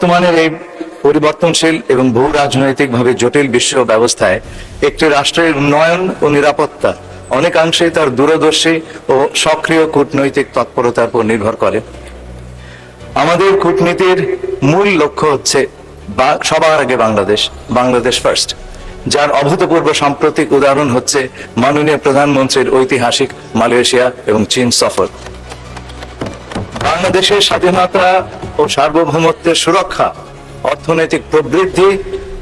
বর্তমানের এই পরিবর্তনশীল এবং বহু রাজনৈতিকভাবে জটিল বিশ্ব ব্যবস্থায় একটি রাষ্ট্রের উন্নয়ন ও নিরাপত্তা অনেকাংশেই তার দূরদর্শী ও সক্রিয় কূটনৈতিক তৎপরতার উপর নির্ভর করে। আমাদের কূটনীতির মূল লক্ষ্য হচ্ছে সবার আগে বাংলাদেশ ফার্স্ট, যার অভূতপূর্ব সাম্প্রতিক উদাহরণ হচ্ছে মাননীয় প্রধানমন্ত্রীর ঐতিহাসিক মালয়েশিয়া এবং চীন সফর। বাংলাদেশের স্বাধীনতা ও সার্বভৌমত্বের সুরক্ষা, অর্থনৈতিক প্রবৃদ্ধি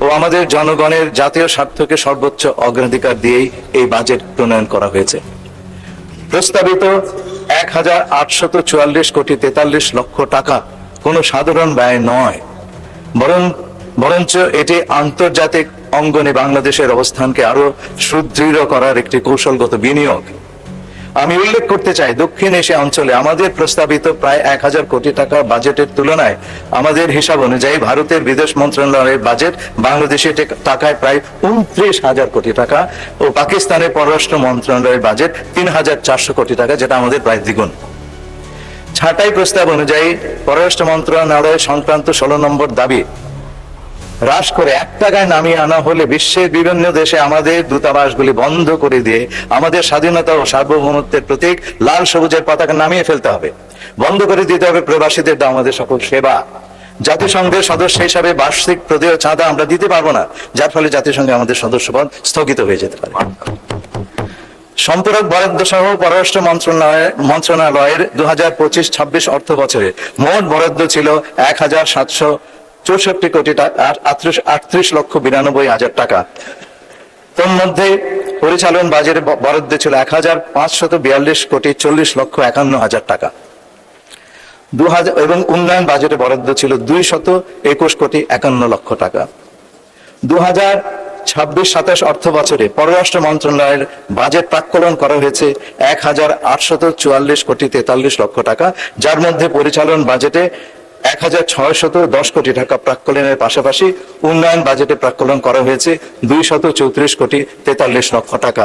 ও আমাদের জনগণের জাতীয় স্বার্থকে সর্বোচ্চ অগ্রাধিকার দিয়েই এই বাজেট প্রণয়ন করা হয়েছে। প্রস্তাবিত ১,৮৪৪ কোটি ৪৩ লক্ষ টাকা কোনো সাধারণ ব্যয় নয়, বরঞ্চ এটি আন্তর্জাতিক অঙ্গনে বাংলাদেশের অবস্থানকে আরো সুদৃঢ় করার একটি কৌশলগত বিনিয়োগ। আমি উল্লেখ করতে চাই, দক্ষিণ এশিয়া অঞ্চলে আমাদের প্রস্তাবিত প্রায় ১,০০০ কোটি টাকা বাজেটের তুলনায় আমাদের হিসাব অনুযায়ী ভারতের বিদেশ মন্ত্রণালয়ের বাজেট বাংলাদেশের টাকায় প্রায় ২৯,০০০ কোটি টাকা ও পাকিস্তানের পররাষ্ট্র মন্ত্রণালয়ের বাজেট ৩,৪০০ কোটি টাকা, যেটা আমাদের প্রায় দ্বিগুণ। ছাঁটাই প্রস্তাব অনুযায়ী পররাষ্ট্র মন্ত্রণালয় সংক্রান্ত ১৬ নম্বর দাবি হ্রাস করে ১ টাকায় নামিয়ে আনা হলে বিশ্বের বিভিন্ন দেশে আমাদের দূতাবাসগুলি বন্ধ করে দিয়ে আমাদের স্বাধীনতা ও সার্বভৌমত্বের প্রতীক লাল সবুজের পতাকা নামিয়ে ফেলতে হবে, বন্ধ করে দিতে হবে প্রবাসীদের দেওয়া আমাদের সকল সেবা। জাতিসংঘের সদস্য হিসাবে বার্ষিক প্রদেয় চাঁদা আমরা দিতে পারবো না, যার ফলে জাতিসংঘে আমাদের সদস্যপদ স্থগিত হয়ে যেতে পারে। সম্পূরক বরাদ্দ সহ পররাষ্ট্র মন্ত্রণালয়ের ২০২৫-২৬ অর্থ বছরে মোট বরাদ্দ ছিল ১,৭৬৪ কোটি টাকা ৩৮,৯২,৯২ টাকা। তোর মধ্যে পরিচালন বাজেটে বরাদ্দ ছিল ১,৫৪২ কোটি ৪০,৫১,০০০ টাকা এবং উন্নয়ন বাজেটে বরাদ্দ ছিল ২২১ কোটি ৫১ লক্ষ টাকা। ২০২৬-২৭ অর্থ বছরে পররাষ্ট্র মন্ত্রণালয়ের বাজেট প্রাক্কলন করা হয়েছে ১,৮৪৪ কোটি ৪৩ লক্ষ টাকা, যার মধ্যে পরিচালন বাজেটে ১,৬১০ কোটি টাকা প্রাক্কলনের পাশাপাশি উন্নয়ন বাজেটে প্রাক্কলন করা হয়েছে ২৩৪ কোটি ৪৩ লক্ষ টাকা।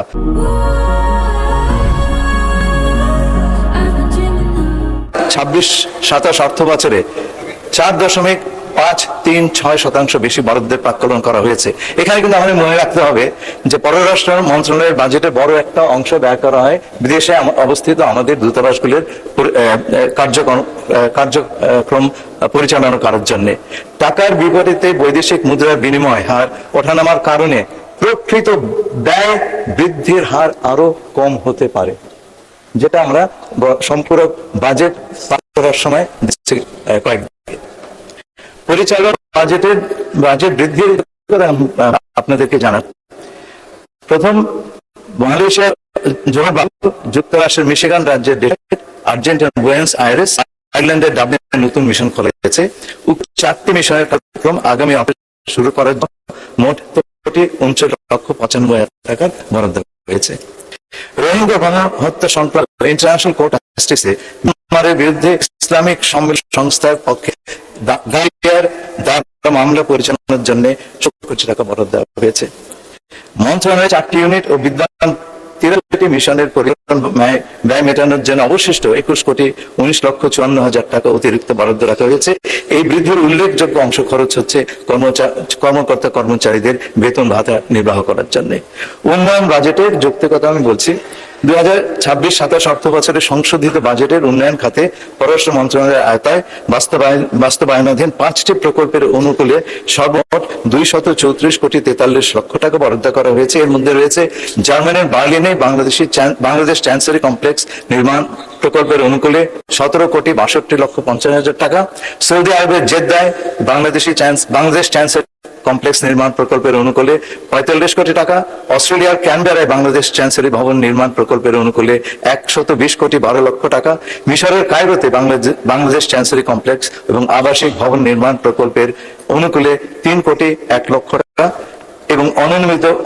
২৬-২৭ অর্থ বছরে ৪.৫৩৬% বেশি বরাদ্দের প্রাক্কলন করা হয়েছে। এখানে কিন্তু আমাদের মনে রাখতে হবে যে পররাষ্ট্র মন্ত্রণালয়ের বাজেটে বড় একটা অংশ ব্যয় করা হয় বিদেশে অবস্থিত আমাদের দূতাবাসগুলোর কার্যক্রম পরিচালনা করার জন্য। টাকার বিপরীতে বৈদেশিক মুদ্রার বিনিময় হার ওঠানামার কারণে প্রকৃত ব্যয় বৃদ্ধির হার আরো কম হতে পারে, যেটা আমরা সম্পূরক বাজেট পাস করার সময় পরিচালন বাজেট বৃদ্ধির আপনাদেরকে জানান। প্রথম, মালয়েশিয়া যুক্তরাষ্ট্রের মিশিগান রাজ্যের আর্জেন্টিনা বুয়েনোস আয়ারেস, আয়ারল্যান্ডের ডাবলিনে নতুন মিশন খোলা হয়েছে। উক্ত ৪টি মিশনের কার্যক্রম আগামী অপারেশন শুরু করার জন্য মোট ৩৯,৯৫,০০০ টাকার বরাদ্দ হয়েছে। রোহিঙ্গা গণহত্যা সংক্রান্ত ইন্টারন্যাশনাল কোর্ট জাস্টিসে মিয়ানমারের বিরুদ্ধে ইসলামিক সম্মেলন সংস্থার পক্ষে মামলা পরিচালনার জন্য ১৬ কোটি টাকা বরাদ্দ দেওয়া হয়েছে। মন্ত্রণালয়ের ৪টি ইউনিট ও বিদ্যমান ১৩টি মিশনের পরিচালন ব্যয় মেটানোর জন্য অবশিষ্ট ২১ কোটি ১৯,৫৪,০০০ টাকা অতিরিক্ত বরাদ্দ রাখা হয়েছে। এই বৃদ্ধির উল্লেখযোগ্য অংশ খরচ হচ্ছে কর্মকর্তা কর্মচারীদের বেতন ভাতা নির্বাহ করার জন্য। উন্নয়ন বাজেটের যৌক্তিকতা আমি বলছি, ২০২৬-২৭ অর্থ বছরের সংশোধিত বাজেটের উন্নয়ন খাতে পররাষ্ট্র মন্ত্রণালয়ের আওতায় বাস্তবায়নাধীন 5টি প্রকল্পের অনুকূলে সর্বমোট ২৩৪ কোটি ৪৩ লক্ষ টাকা বরাদ্দ করা হয়েছে। এর মধ্যে রয়েছে জার্মানির বার্লিনে বাংলাদেশ চ্যান্সেরি কমপ্লেক্স নির্মাণ প্রকল্পের অনুকূলে ১৭ কোটি ৬২ লক্ষ ৫০,০০০ টাকা, সৌদি আরবের জেদ্দায় বাংলাদেশ চ্যান্সেরি কমপ্লেক্স নির্মাণ প্রকল্পের অনুকূলে ৪৫ কোটি টাকা, অস্ট্রেলিয়ার ক্যানবেরায় বাংলাদেশ চ্যান্সেরি ভবন নির্মাণ প্রকল্পের অনুকূলে ১২০ কোটি ১২ লক্ষ টাকা, মিশরের কায়রোতে বাংলাদেশ চ্যান্সেরি কমপ্লেক্স এবং আবাসিক ভবন নির্মাণ প্রকল্পের অনুকূলে ৩ কোটি ১ লক্ষ টাকা এবং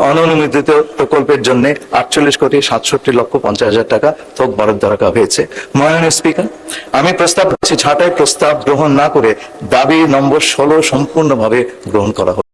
অননুমোদিত প্রকল্পের জন্য ৪৮ কোটি ৬৭ লক্ষ ৫০,০০০ টাকা থোক বরাদ্দ রাখা হয়েছে। মাননীয় স্পিকার, আমি প্রস্তাব করছি ছাঁটাই প্রস্তাব গ্রহণ না করে দাবি নম্বর ১৬ সম্পূর্ণভাবে গ্রহণ করা হোক।